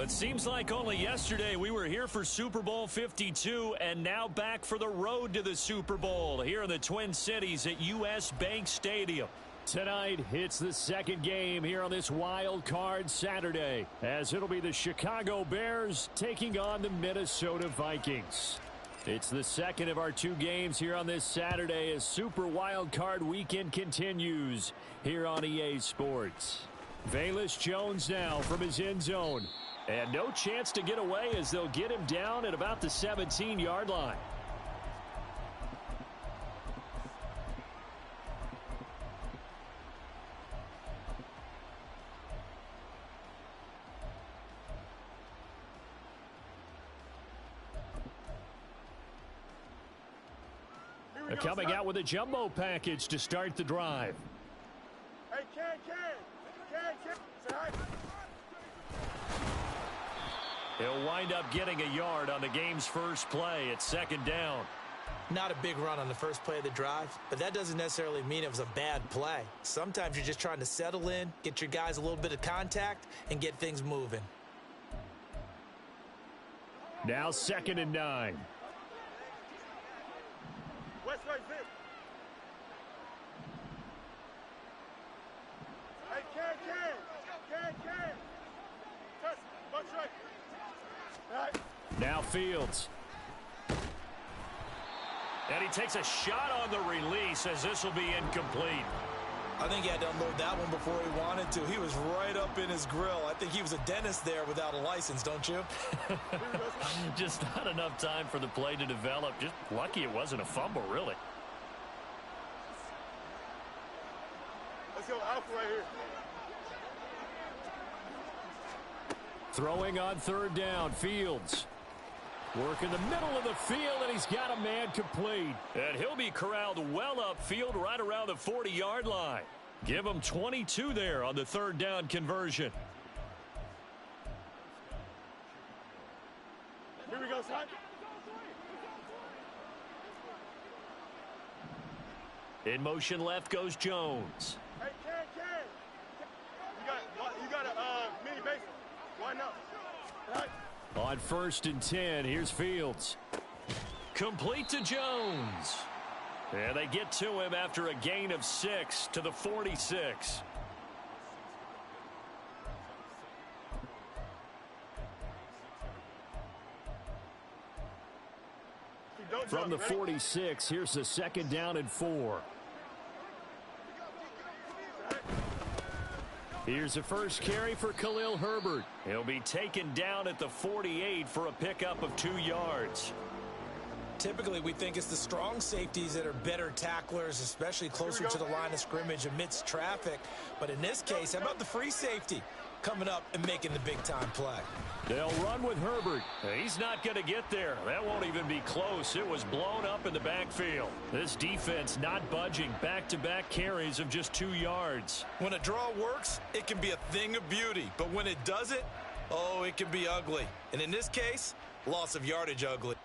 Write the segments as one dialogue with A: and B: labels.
A: It seems like only yesterday we were here for Super Bowl 52 and now back for the road to the Super Bowl here in the Twin Cities at US Bank Stadium. Tonight, it's the second game here on this wild card Saturday, as it'll be the Chicago Bears taking on the Minnesota Vikings. It's the second of our two games here on this Saturday as Super Wild Card Weekend continues here on EA Sports. Velus Jones now from his end zone. And no chance to get away as they'll get him down at about the 17-yard line. They're coming out with a jumbo package to start the drive.
B: Hey, Ken. Say hi.
A: He'll wind up getting a yard on the game's first play at second down.
C: Not a big run on the first play of the drive, but that doesn't necessarily mean it was a bad play. Sometimes you're just trying to settle in, get your guys a little bit of contact, and get things moving.
A: Now 2nd and 9.
B: West right zip. Hey, Ken. Touch, bunch right.
A: Now Fields. And he takes a shot on the release as this will be incomplete.
C: I think he had to unload that one before he wanted to. He was right up in his grill. I think he was a dentist there without a license, don't you?
A: Just not enough time for the play to develop. Just lucky it wasn't a fumble, really.
B: Let's go Alpha right here.
A: Throwing on 3rd down, Fields. Work in the middle of the field, and he's got a man complete. And he'll be corralled well upfield right around the 40-yard line. Give him 22 there on the 3rd down conversion.
B: Here we go, son.
A: In motion left goes Jones.
B: Hey, Ken. You got a mini base. Why not? Right.
A: On 1st and 10, here's Fields. Complete to Jones. And they get to him after a gain of 6 to the 46. From the 46, here's the 2nd down and 4. Here's the first carry for Khalil Herbert. He'll be taken down at the 48 for a pickup of 2 yards.
C: Typically, we think it's the strong safeties that are better tacklers, especially closer to the line of scrimmage amidst traffic. But in this case, how about the free safety coming up and making the big-time play?
A: They'll run with Herbert. He's not going to get there. That won't even be close. It was blown up in the backfield. This defense not budging. Back-to-back carries of just 2 yards.
C: When a draw works, it can be a thing of beauty. But when it doesn't, oh, it can be ugly. And in this case, loss of yardage ugly.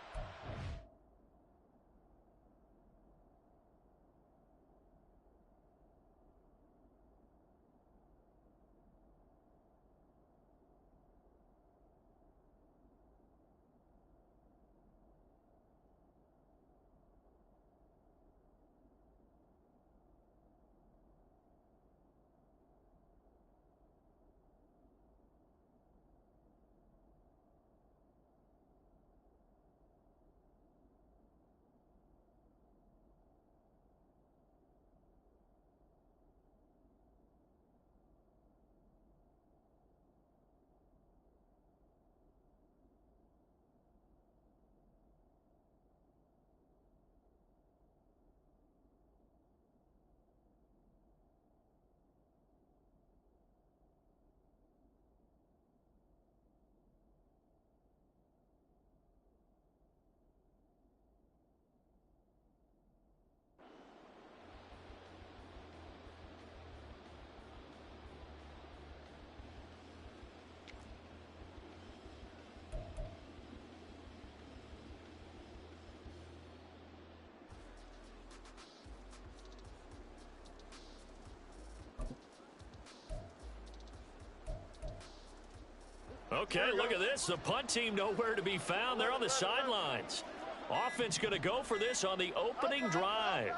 A: Okay, look at this. The punt team nowhere to be found. They're on the sidelines. Offense going to go for this on the opening drive.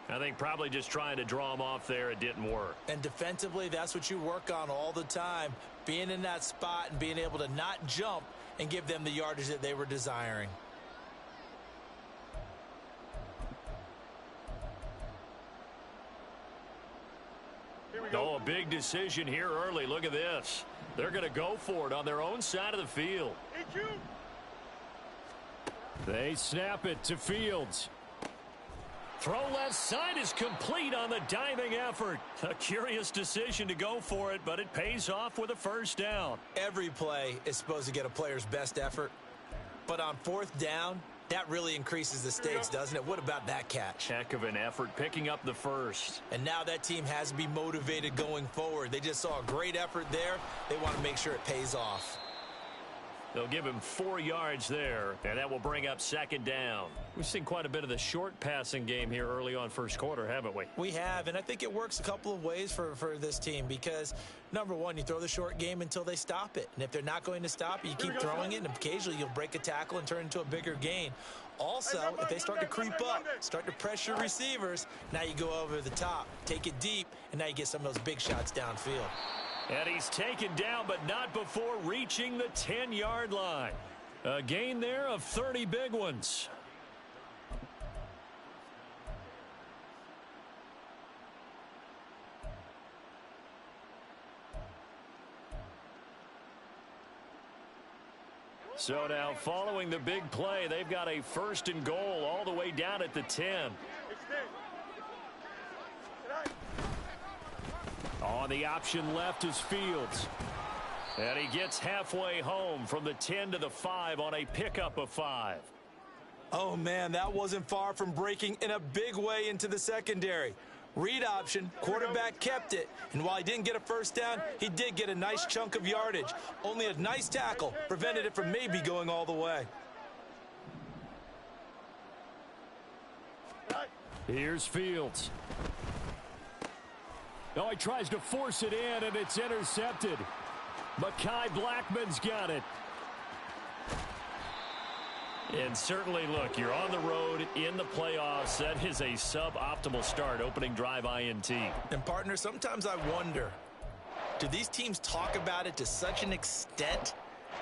A: I think probably just trying to draw them off there. It didn't work.
C: And defensively, that's what you work on all the time. Being in that spot and being able to not jump and give them the yardage that they were desiring.
A: Oh, a big decision here early. Look at this. They're going to go for it on their own side of the field. They snap it to Fields. Throw left side is complete on the diving effort. A curious decision to go for it, but it pays off with a first down.
C: Every play is supposed to get a player's best effort, but on fourth down, that really increases the stakes, doesn't it? What about that catch?
A: Heck of an effort, picking up the first.
C: And now that team has to be motivated going forward. They just saw a great effort there. They want to make sure it pays off.
A: They'll give him 4 yards there, and that will bring up second down. We've seen quite a bit of the short passing game here early on first quarter, haven't we?
C: We have, and I think it works a couple of ways for this team because, number one, you throw the short game until they stop it. And if they're not going to stop it, you keep throwing it, and occasionally you'll break a tackle and turn into a bigger gain. Also, if they start to creep up, start to pressure receivers, now you go over the top, take it deep, and now you get some of those big shots downfield.
A: And he's taken down, but not before reaching the 10-yard line. A gain there of 30 big ones. So now following the big play, they've got a first and goal all the way down at the 10. On the option left is Fields. And he gets halfway home from the 10 to the 5 on a pickup of 5.
C: Oh, man, that wasn't far from breaking in a big way into the secondary. Read option, quarterback kept it, and while he didn't get a first down, he did get a nice chunk of yardage. Only a nice tackle prevented it from maybe going all the way.
A: Here's Fields. Oh, he tries to force it in, and it's intercepted. Mekhi Blackman's got it. And certainly, look, you're on the road in the playoffs. That is a suboptimal start, opening drive INT.
C: And, partner, sometimes I wonder, do these teams talk about it to such an extent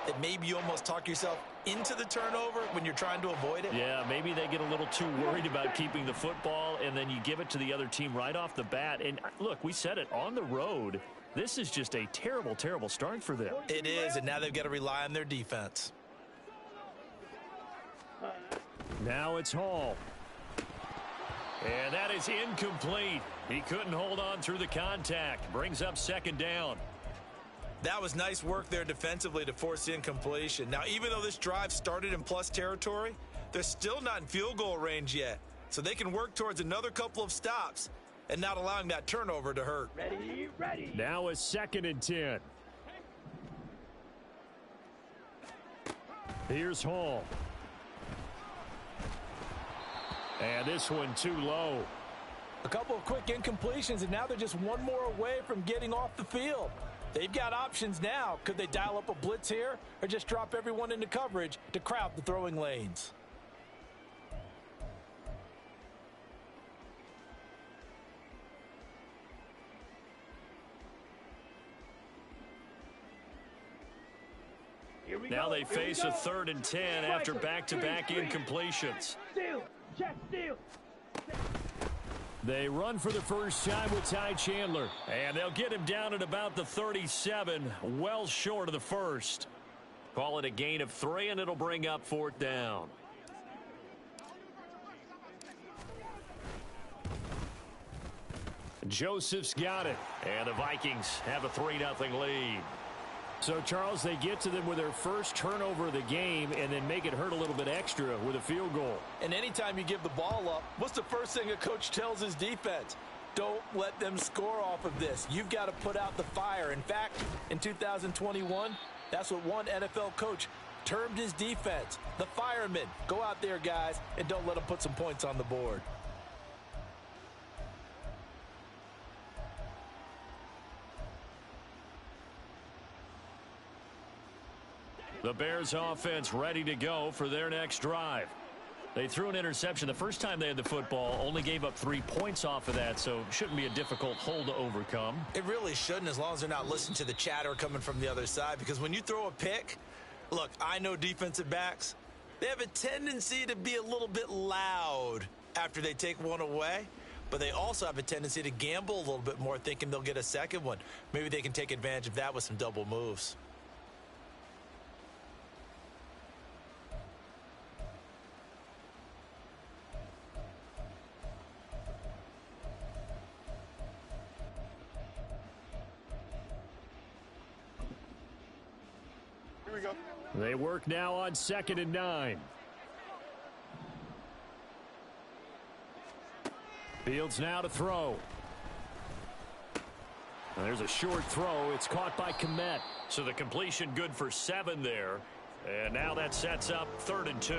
C: that maybe you almost talk yourself into the turnover when you're trying to avoid it?
A: Yeah, maybe they get a little too worried about keeping the football, and then you give it to the other team right off the bat. And, look, we said it, on the road, this is just a terrible, terrible start for them.
C: It is, and now they've got to rely on their defense.
A: Now it's Hall. And that is incomplete. He couldn't hold on through the contact. Brings up second down.
C: That was nice work there defensively to force the incompletion. Now, even though this drive started in plus territory, they're still not in field goal range yet. So they can work towards another couple of stops and not allowing that turnover to hurt.
B: Ready.
A: Now a second and 10. Here's Hall. And this one too low.
C: A couple of quick incompletions, and now they're just one more away from getting off the field. They've got options now. Could they dial up a blitz here or just drop everyone into coverage to crowd the throwing lanes?
A: Now they face a 3rd and 10 after back-to-back incompletions.
B: Steal.
A: They run for the first time with Ty Chandler. And they'll get him down at about the 37, well short of the first. Call it a gain of 3, and it'll bring up 4th down. Joseph's got it. And the Vikings have a 3-0 lead. So, Charles, they get to them with their first turnover of the game and then make it hurt a little bit extra with a field goal.
C: And anytime you give the ball up, what's the first thing a coach tells his defense? Don't let them score off of this. You've got to put out the fire. In fact, in 2021, that's what one NFL coach termed his defense. The firemen. Go out there, guys, and don't let them put some points on the board.
A: The Bears offense ready to go for their next drive. They threw an interception the first time they had the football, only gave up 3 points off of that, so shouldn't be a difficult hole to overcome.
C: It really shouldn't, as long as they're not listening to the chatter coming from the other side, because when you throw a pick, look, I know defensive backs, they have a tendency to be a little bit loud after they take one away, but they also have a tendency to gamble a little bit more, thinking they'll get a second one. Maybe they can take advantage of that with some double moves.
B: Here we go.
A: They work now on 2nd and 9. Fields now to throw. And there's a short throw. It's caught by Kmet. So the completion good for 7 there. And now that sets up 3rd and 2.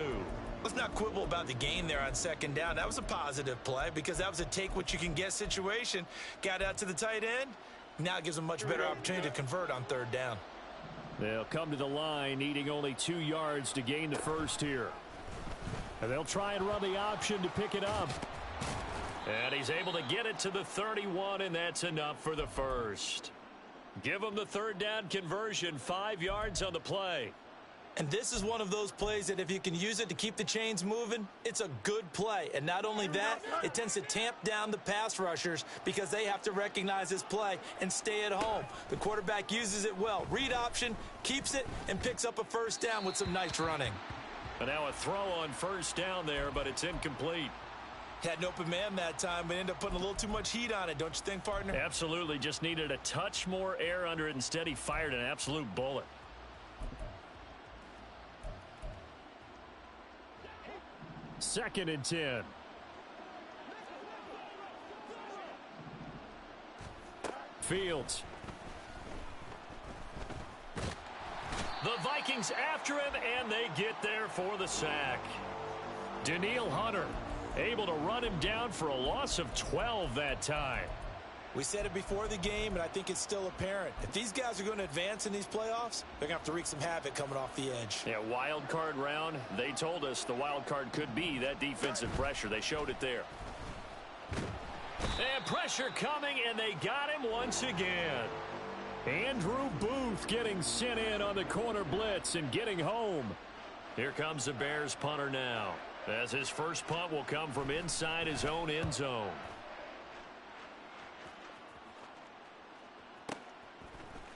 C: Let's not quibble about the gain there on 2nd down. That was a positive play because that was a take-what-you-can-get situation. Got out to the tight end. Now it gives them a much better opportunity to convert on 3rd down.
A: They'll come to the line needing only 2 yards to gain the first here. And they'll try and run the option to pick it up. And he's able to get it to the 31, and that's enough for the first. Give him the 3rd down conversion, 5 yards on the play.
C: And this is one of those plays that if you can use it to keep the chains moving, it's a good play. And not only that, it tends to tamp down the pass rushers because they have to recognize this play and stay at home. The quarterback uses it well. Read option, keeps it, and picks up a 1st down with some nice running.
A: And now a throw on 1st down there, but it's incomplete.
C: Had an open man that time, but ended up putting a little too much heat on it, don't you think, partner?
A: Absolutely. Just needed a touch more air under it. Instead, he fired an absolute bullet. Second and 10. Fields. The Vikings after him, and they get there for the sack. Daniil Hunter able to run him down for a loss of 12 that time.
C: We said it before the game, and I think it's still apparent. If these guys are going to advance in these playoffs, they're going to have to wreak some havoc coming off the edge.
A: Yeah, wild card round. They told us the wild card could be that defensive pressure. They showed it there. And pressure coming, and they got him once again. Andrew Booth getting sent in on the corner blitz and getting home. Here comes the Bears punter now, as his first punt will come from inside his own end zone.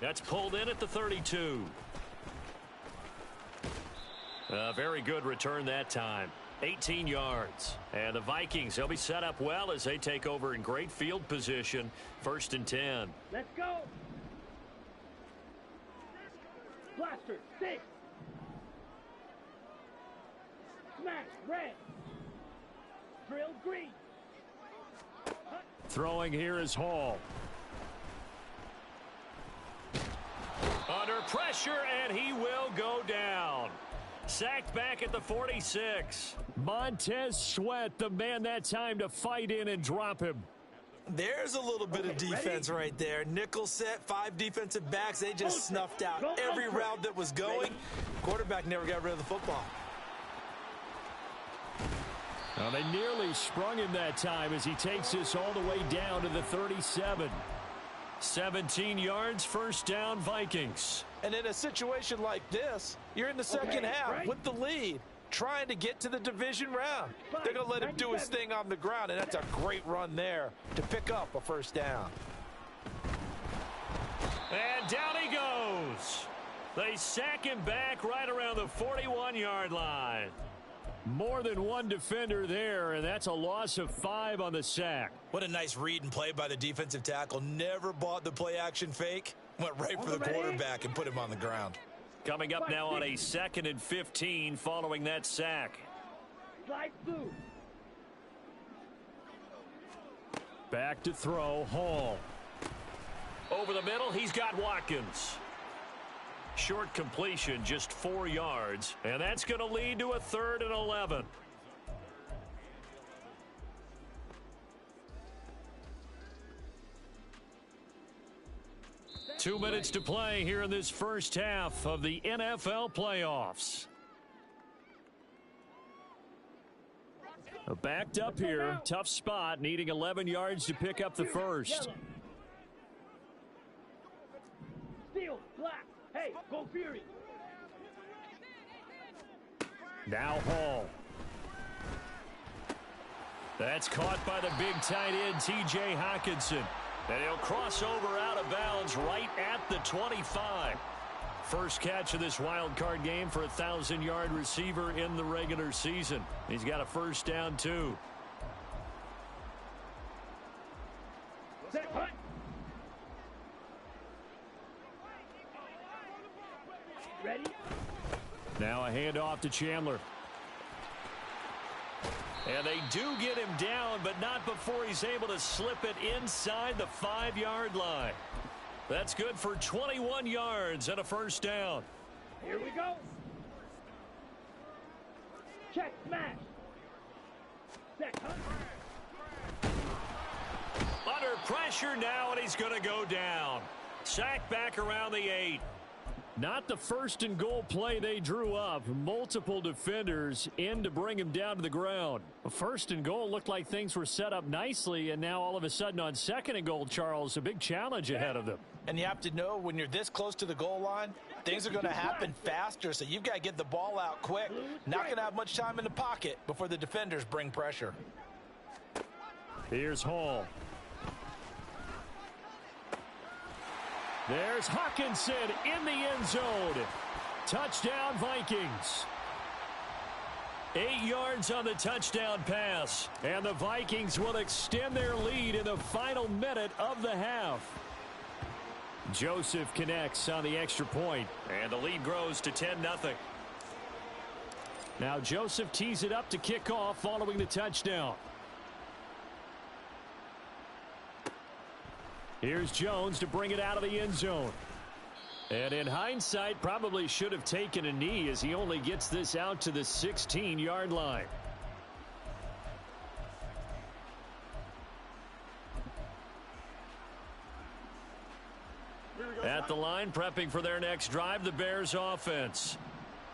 A: That's pulled in at the 32. A very good return that time. 18 yards. And the Vikings, they'll be set up well as they take over in great field position. 1st and 10.
D: Let's go. Blaster, 6. Smash, red. Drill, green.
A: Throwing here is Hall. Under pressure, and he will go down. Sacked back at the 46. Montez Sweat, the man that time to fight in and drop him.
C: There's a little bit of defense right there. Nickel set, 5 defensive backs. They just snuffed out every route that was going. Quarterback never got rid of the football.
A: Well, they nearly sprung him that time as he takes this all the way down to the 37. 17 yards, 1st down, Vikings.
C: And in a situation like this, you're in the second half with the lead, trying to get to the division round. They're going to let him do his thing on the ground, and that's a great run there to pick up a 1st down.
A: And down he goes. They sack him back right around the 41-yard line. More than one defender there, and that's a loss of 5 on the sack.
C: What a nice read and play by the defensive tackle. Never bought the play-action fake. Went right for the quarterback and put him on the ground.
A: Coming up now on a 2nd and 15 following that sack.
D: Slide through.
A: Back to throw, Hall. Over the middle, he's got Watkins. Short completion, just 4 yards, and that's going to lead to a 3rd and 11. 2 minutes to play here in this first half of the NFL playoffs. Backed up here. Tough spot. Needing 11 yards to pick up the first.
D: Steel, black. Hey, go Fury.
A: Now Hall. That's caught by the big tight end, T.J. Hockenson. And he'll cross over out of bounds right at the 25. First catch of this wild card game for a 1,000-yard receiver in the regular season. He's got a first down, too.
D: Set punt. Ready?
A: Now a handoff to Chandler. And they do get him down, but not before he's able to slip it inside the 5-yard line. That's good for 21 yards and a first down.
D: Here we go. Check, smash. Set punt.
A: Under pressure now, and he's going to go down. Sacked back around the 8. Not the first and goal play they drew up. Multiple defenders in to bring him down to the ground. First and goal looked like things were set up nicely, and now all of a sudden on second and goal, Charles, a big challenge ahead of them.
C: And you have to know when you're this close to the goal line, things are going to happen faster, so you've got to get the ball out quick. Not going to have much time in the pocket before the defenders bring pressure.
A: Here's Hall. There's Hockenson in the end zone. Touchdown, Vikings. 8 yards on the touchdown pass. And the Vikings will extend their lead in the final minute of the half. Joseph connects on the extra point. And the lead grows to 10-0. Now Joseph tees it up to kick off following the touchdown. Here's Jones to bring it out of the end zone. And in hindsight, probably should have taken a knee as he only gets this out to the 16-yard line. At the line, prepping for their next drive, the Bears offense.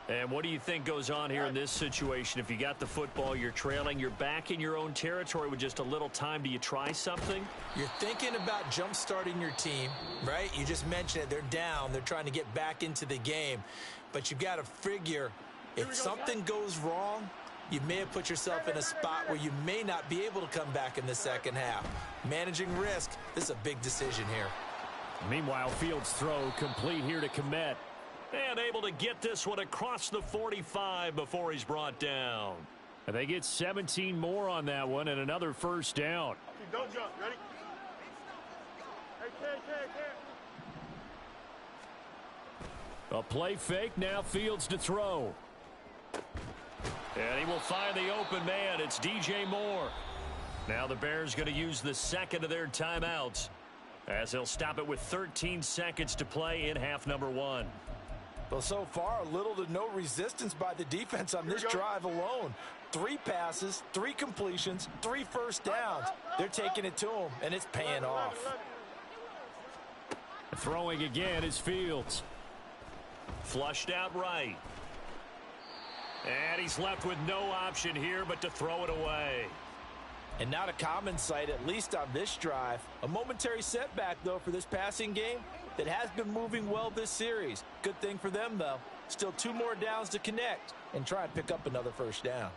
A: And what do you think goes on here in this situation? If you got the football, you're trailing, you're back in your own territory with just a little time. Do you try something?
C: You're thinking about jump-starting your team, right? You just mentioned it. They're down. They're trying to get back into the game. But you've got to figure if something goes wrong, you may have put yourself in a spot where you may not be able to come back in the second half. Managing risk, this is a big decision here.
A: Meanwhile, Fields' throw complete here to Kmet. And able to get this one across the 45 before he's brought down. And they get 17 more on that one and another first down.
B: Don't jump. Ready? Hey,
A: A play fake. Now Fields to throw. And he will find the open man. It's DJ Moore. Now the Bears going to use the second of their timeouts as they'll stop it with 13 seconds to play in half number 1.
C: Well, so far, little to no resistance by the defense on this drive alone. 3 passes, 3 completions, 3 first downs. They're taking it to him, and it's paying off.
A: Throwing again is Fields. Flushed out right. And he's left with no option here but to throw it away.
C: And not a common sight, at least on this drive. A momentary setback, though, for this passing game that has been moving well this series. Good thing for them, though. Still 2 more downs to connect and try and pick up another first down.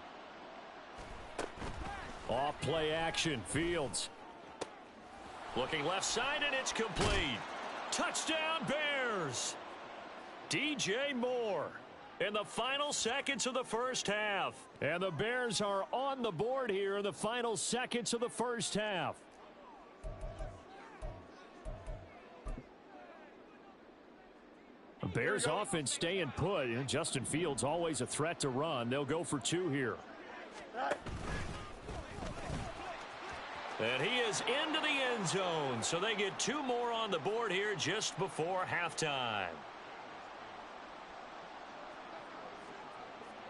A: Off play action. Fields. Looking left side, and it's complete. Touchdown, Bears. DJ Moore in the final seconds of the first half. And the Bears are on the board here in the final seconds of the first half. The Bears offense staying put. Justin Fields always a threat to run. They'll go for 2 here. And he is into the end zone. So they get 2 more on the board here just before halftime.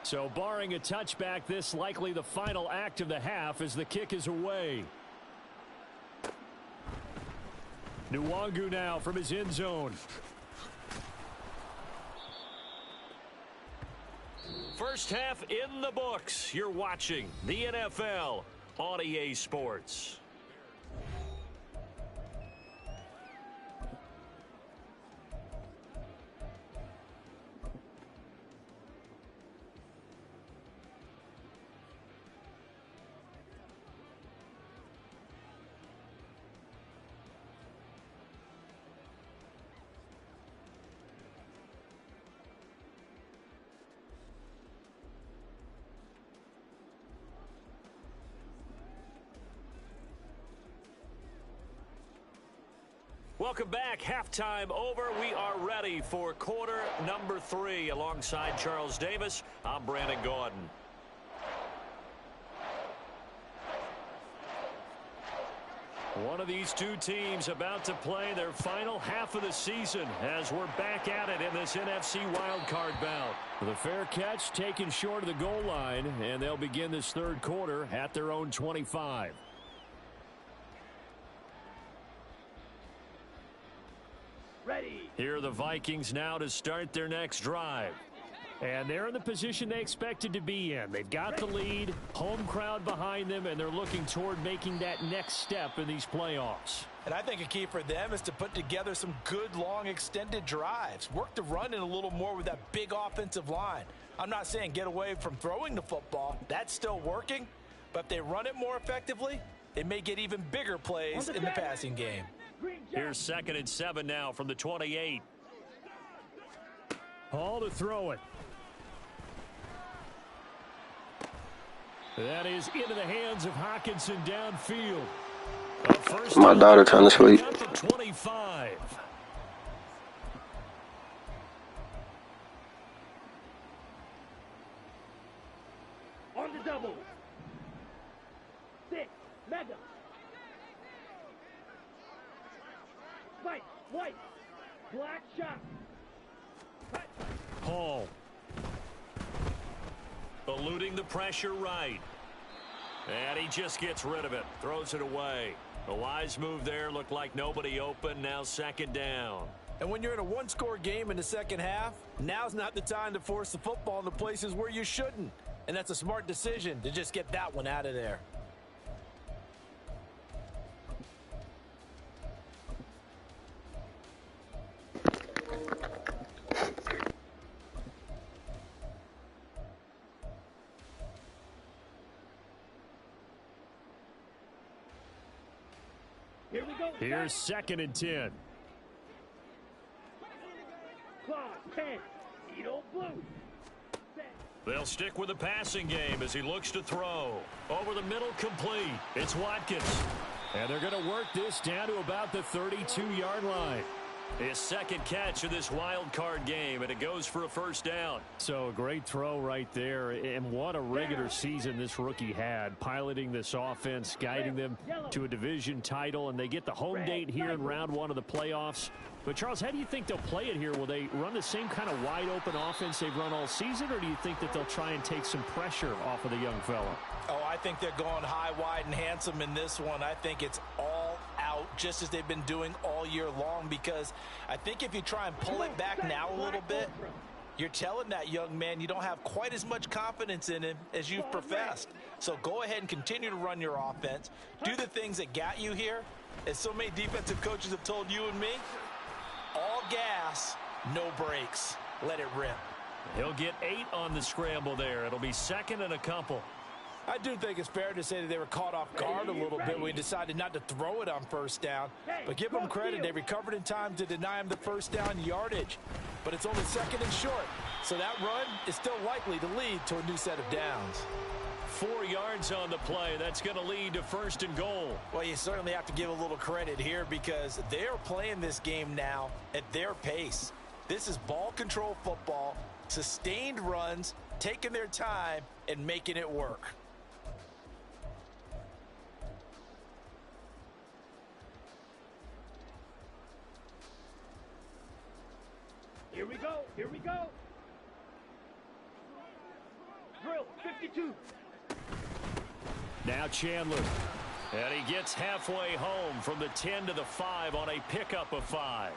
A: So barring a touchback, this likely the final act of the half as the kick is away. Nwangu now from his end zone. First half in the books. You're watching the NFL on EA Sports. Welcome back. Halftime over. We are ready for quarter number 3. Alongside Charles Davis, I'm Brandon Gordon. One of these two teams about to play their final half of the season as we're back at it in this NFC wildcard bout. The fair catch taken short of the goal line, and they'll begin this third quarter at their own 25.
D: Ready.
A: Here are the Vikings now to start their next drive. And they're in the position they expected to be in. They've got the lead, home crowd behind them, and they're looking toward making that next step in these playoffs.
C: And I think a key for them is to put together some good, long, extended drives. Work the run in a little more with that big offensive line. I'm not saying get away from throwing the football. That's still working. But if they run it more effectively, they may get even bigger plays in the passing game.
A: Here's 2nd and 7 now from the 28. Hall to throw it. That is into the hands of Hockenson downfield.
E: My daughter trying to sleep.
A: 25.
D: On the double. 6. Mega. Fight. White. Black shot.
A: Hall. Eluding the pressure right. And he just gets rid of it. Throws it away. A wise move there. Looked like nobody open. Now 2nd down.
C: And when you're in a one-score game in the second half, now's not the time to force the football in the places where you shouldn't. And that's a smart decision to just get that one out of there.
D: Here we go.
A: Here's 2nd and 10.
D: Clock. 10. Edo blue.
A: They'll stick with the passing game as he looks to throw. Over the middle, complete. It's Watkins. And they're going to work this down to about the 32-yard line. His 2nd catch of this wild card game, and it goes for a 1st down. So a great throw right there, and what a regular season this rookie had, piloting this offense, guiding them to a division title, and they get the home date here in round 1 of the playoffs. But, Charles, how do you think they'll play it here? Will they run the same kind of wide-open offense they've run all season, or do you think that they'll try and take some pressure off of the young fella?
C: Oh, I think they're going high, wide, and handsome in this one. I think it's all out, just as they've been doing all year long, because I think if you try and pull it back now a little bit, you're telling that young man you don't have quite as much confidence in him as you've professed. So go ahead and continue to run your offense. Do the things that got you here. As so many defensive coaches have told you and me, all gas, no brakes. Let it rip.
A: He'll get 8 on the scramble there. It'll be 2nd and a couple.
C: I do think it's fair to say that they were caught off guard a little bit when we decided not to throw it on 1st down. But give them credit. They recovered in time to deny him the 1st down yardage. But it's only 2nd and short. So that run is still likely to lead to a new set of downs.
A: 4 yards on the play. That's going to lead to 1st and goal.
C: Well, you certainly have to give a little credit here because they're playing this game now at their pace. This is ball control football, sustained runs, taking their time, and making it work.
D: Here we go. Here we go. Drill. 52.
A: Now Chandler. And he gets halfway home from the 10 to the 5 on a pickup of 5.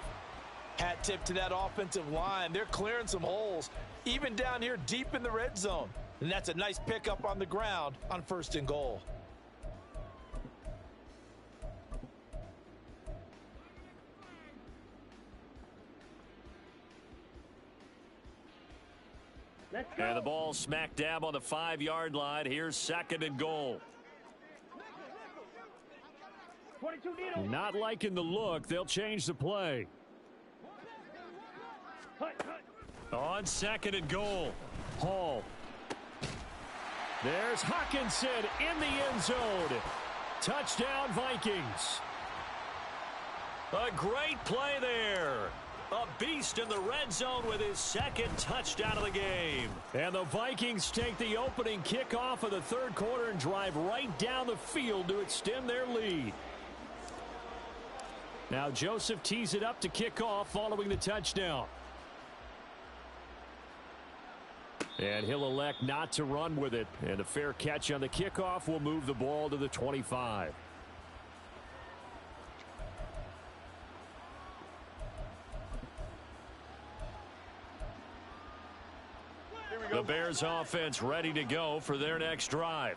C: Hat tip to that offensive line. They're clearing some holes, even down here deep in the red zone. And that's a nice pickup on the ground on 1st and goal.
D: Let's go.
A: And the ball smack dab on the 5-yard line. Here's 2nd and goal.
D: 22 needle.
A: Not liking the look. They'll change the play.
D: Hut, hut.
A: On 2nd and goal, Hall. There's Hawkinson in the end zone. Touchdown, Vikings. A great play there. A beast in the red zone with his 2nd touchdown of the game. And the Vikings take the opening kickoff of the 3rd quarter and drive right down the field to extend their lead. Now Joseph tees it up to kick off following the touchdown. And he'll elect not to run with it. And a fair catch on the kickoff will move the ball to the 25. The Bears offense ready to go for their next drive.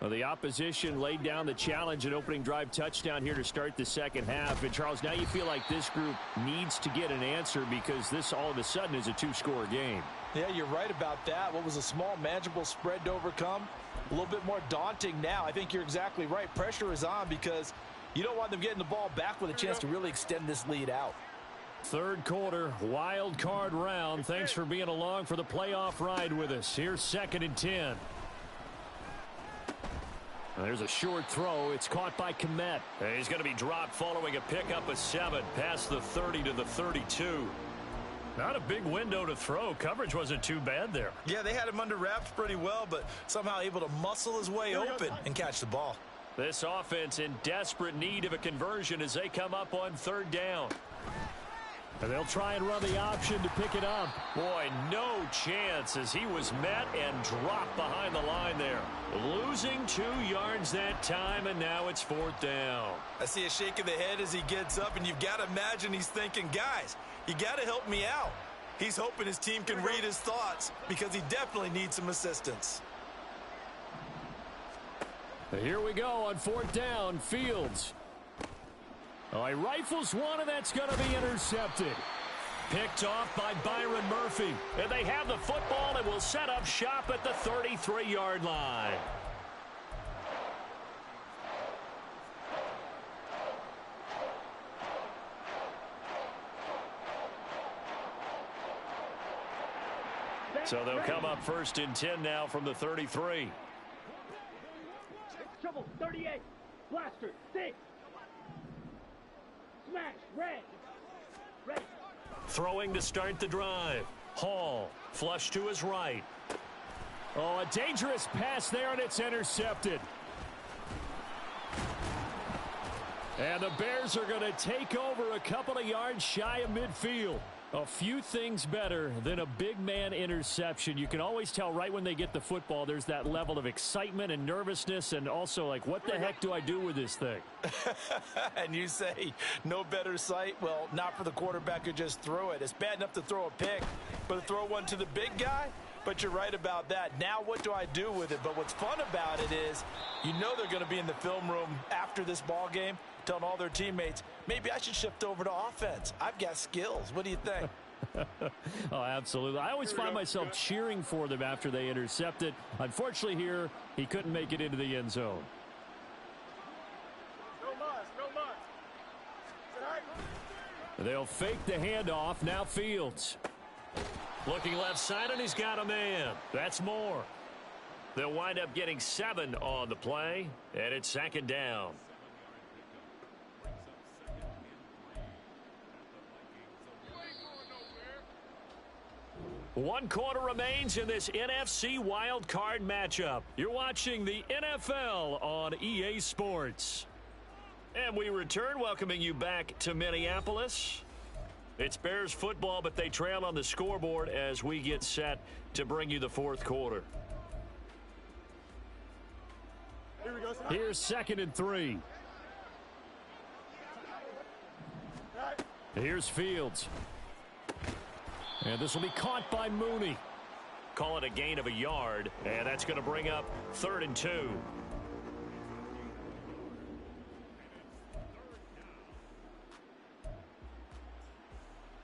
A: Well, the opposition laid down the challenge and opening drive touchdown here to start the 2nd half. And, Charles, now you feel like this group needs to get an answer because this all of a sudden is a 2-score game.
C: Yeah, you're right about that. What was a small, manageable spread to overcome, a little bit more daunting now. I think you're exactly right. Pressure is on because you don't want them getting the ball back with a chance to really extend this lead out.
A: 3rd quarter, wild card round. Thanks for being along for the playoff ride with us. Here's 2nd and 10. There's a short throw. It's caught by Kmet. He's going to be dropped following a pickup of 7 past the 30 to the 32. Not a big window to throw. Coverage wasn't too bad there.
C: Yeah, they had him under wraps pretty well, but somehow able to muscle his way open and catch the ball.
A: This offense in desperate need of a conversion as they come up on 3rd down. And they'll try and run the option to pick it up. Boy, no chance as he was met and dropped behind the line there. Losing 2 yards that time, and now it's 4th down.
C: I see a shake of the head as he gets up, and you've got to imagine he's thinking, guys, you got to help me out. He's hoping his team can read his thoughts because he definitely needs some assistance.
A: Here we go on 4th down. Fields. Oh, he rifles one, and that's going to be intercepted. Picked off by Byron Murphy. And they have the football and will set up shop at the 33-yard line. So they'll come up 1st and 10 now from the 33.
D: Trouble, 38. Blaster, 6. Smash, red. Red.
A: Throwing to start the drive. Hall, flush to his right. Oh, a dangerous pass there, and it's intercepted. And the Bears are going to take over a couple of yards shy of midfield. A few things better than a big man interception. You can always tell right when they get the football, there's that level of excitement and nervousness, and also like, what the heck do I do with this thing?
C: And you say, no better sight? Well, not for the quarterback who just threw it. It's bad enough to throw a pick, but to throw one to the big guy? But you're right about that. Now what do I do with it? But what's fun about it is you know they're going to be in the film room after this ball game telling all their teammates, maybe I should shift over to offense. I've got skills. What do you think?
A: Oh, absolutely. I always find myself cheering for them after they intercept it. Unfortunately here, he couldn't make it into the end zone.
B: No muss, no muss.
A: They'll fake the handoff. Now Fields. Looking left side, and he's got a man. That's more. They'll wind up getting 7 on the play, and it's 2nd down. One quarter remains in this NFC Wild Card matchup. You're watching the NFL on EA Sports. And we return, welcoming you back to Minneapolis. It's Bears football, but they trail on the scoreboard as we get set to bring you the 4th quarter.
B: Here we go, son.
A: Here's 2nd and 3.
B: Right.
A: Here's Fields. And this will be caught by Mooney. Call it a gain of a yard, and that's going to bring up 3rd and 2.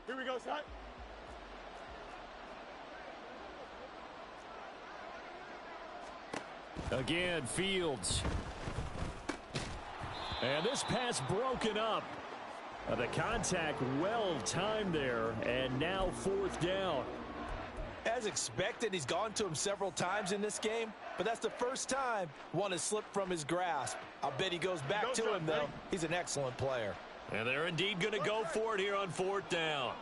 B: Here we go, son.
A: Again, Fields. And this pass broken up. The contact well timed there, and now 4th down.
C: As expected, he's gone to him several times in this game, but that's the first time one has slipped from his grasp. I'll bet he goes back to him, though. He's an excellent player.
A: And they're indeed going to go for it here on 4th down.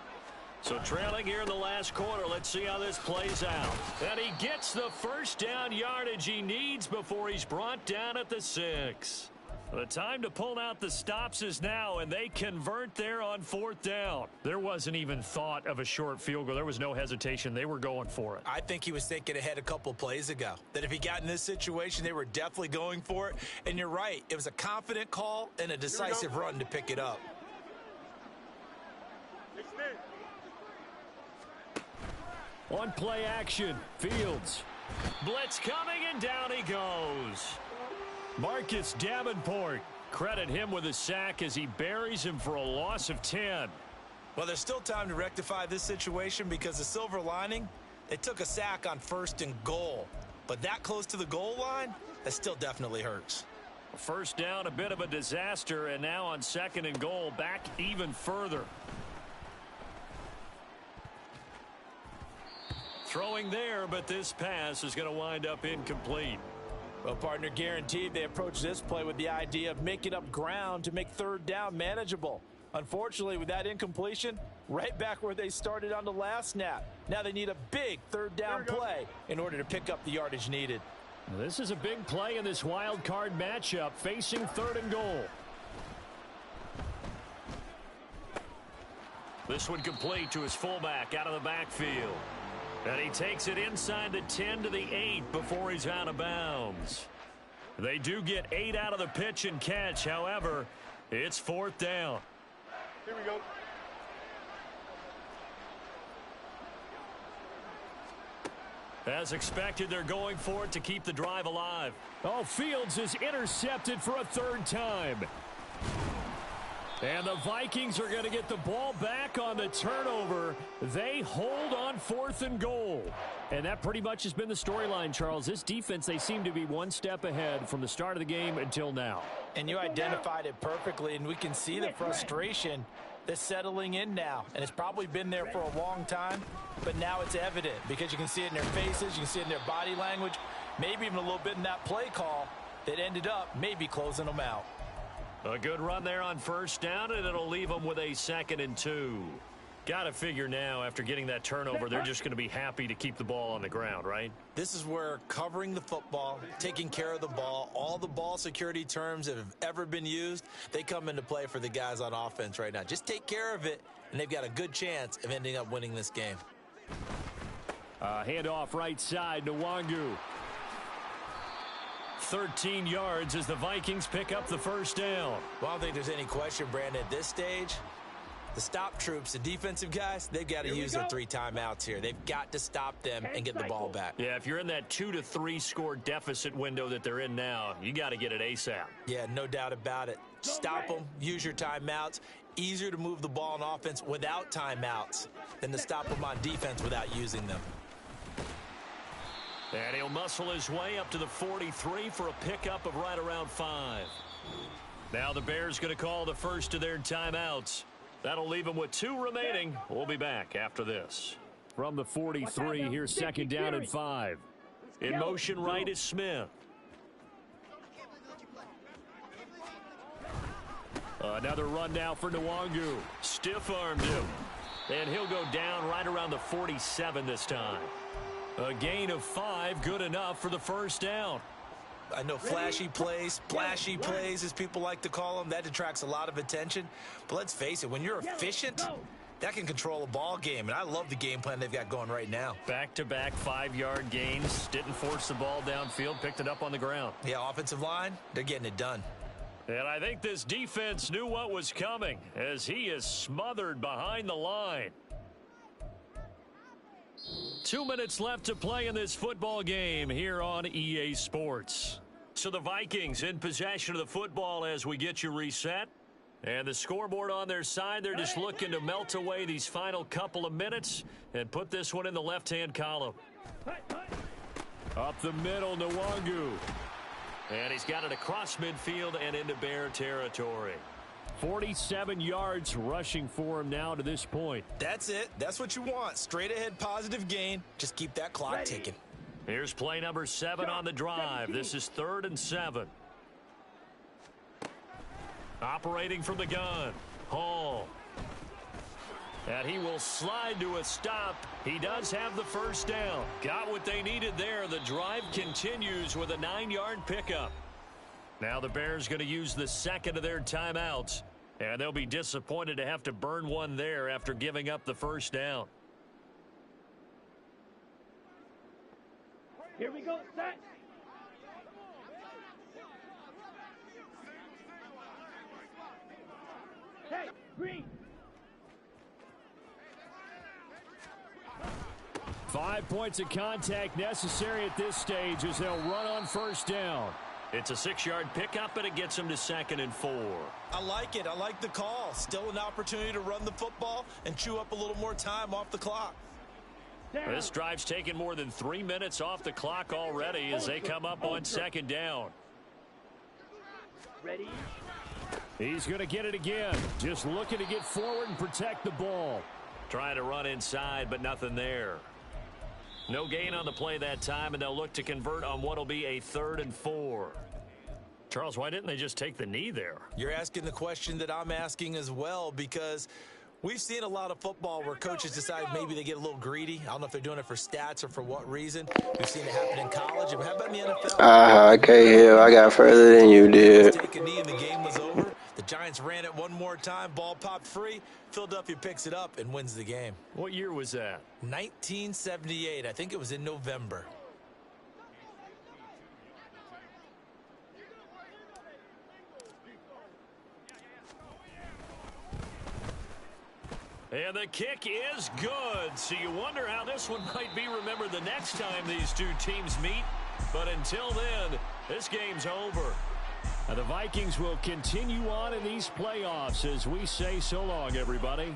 A: So trailing here in the last quarter, let's see how this plays out. And he gets the first down yardage he needs before he's brought down at the 6. The time to pull out the stops is now, and they convert there on 4th down. There wasn't even thought of a short field goal. There was no hesitation. They were going for it.
C: I think he was thinking ahead a couple plays ago, that if he got in this situation, they were definitely going for it. And you're right. It was a confident call and a decisive run to pick it up.
B: Extend.
A: On play action, Fields. Blitz coming, and down he goes. Marcus Davenport, credit him with a sack as he buries him for a loss of 10.
C: Well, there's still time to rectify this situation because the silver lining, they took a sack on 1st and goal. But that close to the goal line, that still definitely hurts.
A: First down, a bit of a disaster, and now on 2nd and goal, back even further. Throwing there, but this pass is going to wind up incomplete.
C: Well, partner, guaranteed they approach this play with the idea of making up ground to make 3rd down manageable. Unfortunately, with that incompletion, right back where they started on the last snap. Now they need a big 3rd down play in order to pick up the yardage needed.
A: This is a big play in this wild card matchup, facing 3rd and goal. This one complete to his fullback out of the backfield. And he takes it inside the 10 to the 8 before he's out of bounds. They do get 8 out of the pitch and catch. However, it's 4th down.
B: Here we go.
A: As expected, they're going for it to keep the drive alive. Oh, Fields is intercepted for a 3rd time. And the Vikings are going to get the ball back on the turnover. They hold on 4th and goal. And that pretty much has been the storyline, Charles. This defense, they seem to be one step ahead from the start of the game until now.
C: And you identified it perfectly, and we can see the frustration that's settling in now. And it's probably been there for a long time, but now it's evident because you can see it in their faces, you can see it in their body language, maybe even a little bit in that play call that ended up maybe closing them out.
A: A good run there on 1st down, and it'll leave them with a 2nd and 2. Got to figure now, after getting that turnover, they're just going to be happy to keep the ball on the ground, right?
C: This is where covering the football, taking care of the ball, all the ball security terms that have ever been used, they come into play for the guys on offense right now. Just take care of it, and they've got a good chance of ending up winning this game.
A: Handoff right side, Nwangu. 13 yards as the Vikings pick up the 1st down.
C: Well, I don't think there's any question, Brandon, at this stage. The stop troops, the defensive guys, they've got to use their 3 timeouts here. They've got to stop them and get the ball back.
A: Yeah, if you're in that 2 to 3 score deficit window that they're in now, you got to get it ASAP.
C: Yeah, no doubt about it. Stop them, use your timeouts. Easier to move the ball on offense without timeouts than to stop them on defense without using them.
A: And he'll muscle his way up to the 43 for a pickup of right around 5. Now the Bears going to call the first of their timeouts. That'll leave them with 2 remaining. We'll be back after this. From the 43, here's 2nd down and 5. In motion right is Smith. Another run now for Nwangu. Stiff-armed him. And he'll go down right around the 47 this time. A gain of 5, good enough for the 1st down.
C: I know flashy plays, splashy plays, as people like to call them, that attracts a lot of attention. But let's face it, when you're efficient, That can control a ball game, and I love the game plan they've got going right now.
A: Back-to-back 5-yard gains. Didn't force the ball downfield. Picked it up on the ground.
C: Yeah, offensive line, they're getting it done.
A: And I think this defense knew what was coming as he is smothered behind the line. 2 minutes left to play in this football game here on EA Sports. So the Vikings in possession of the football as we get you reset. And the scoreboard on their side, they're just looking to melt away these final couple of minutes and put this one in the left-hand column. Up the middle, Nwangu. And he's got it across midfield and into Bear territory. 47 yards rushing for him now to this point.
C: That's it. That's what you want. Straight ahead, positive gain. Just keep that clock ticking.
A: Here's play number 7 on the drive. This is 3rd and 7. Operating from the gun, Hall. And he will slide to a stop. He does have the first down. Got what they needed there. The drive continues with a 9-yard pickup. Now the Bears going to use the second of their timeouts. And they'll be disappointed to have to burn one there after giving up the first down.
D: Here we go, set. Hey, green.
A: 5 points of contact necessary at this stage as they'll run on first down. It's a 6-yard pickup, and it gets them to 2nd and 4.
C: I like it. I like the call. Still an opportunity to run the football and chew up a little more time off the clock.
A: This drive's taken more than 3 minutes off the clock already as they come up on 2nd down.
D: Ready?
A: He's going to get it again. Just looking to get forward and protect the ball. Trying to run inside, but nothing there. No gain on the play that time, and they'll look to convert on what will be a 3rd and 4. Charles, why didn't they just take the knee there?
C: You're asking the question that I'm asking as well, because we've seen a lot of football where coaches decide maybe they get a little greedy. I don't know if they're doing it for stats or for what reason. We've seen it happen in college. How about in the NFL?
E: I can't hear. I got further than you did.
C: Take a knee and the game was over. The Giants ran it one more time. Ball popped free. Philadelphia picks it up and wins the game.
A: What year was that?
C: 1978. I think it was in November.
A: And the kick is good. So you wonder how this one might be remembered the next time these two teams meet. But until then, this game's over. And the Vikings will continue on in these playoffs as we say so long, everybody.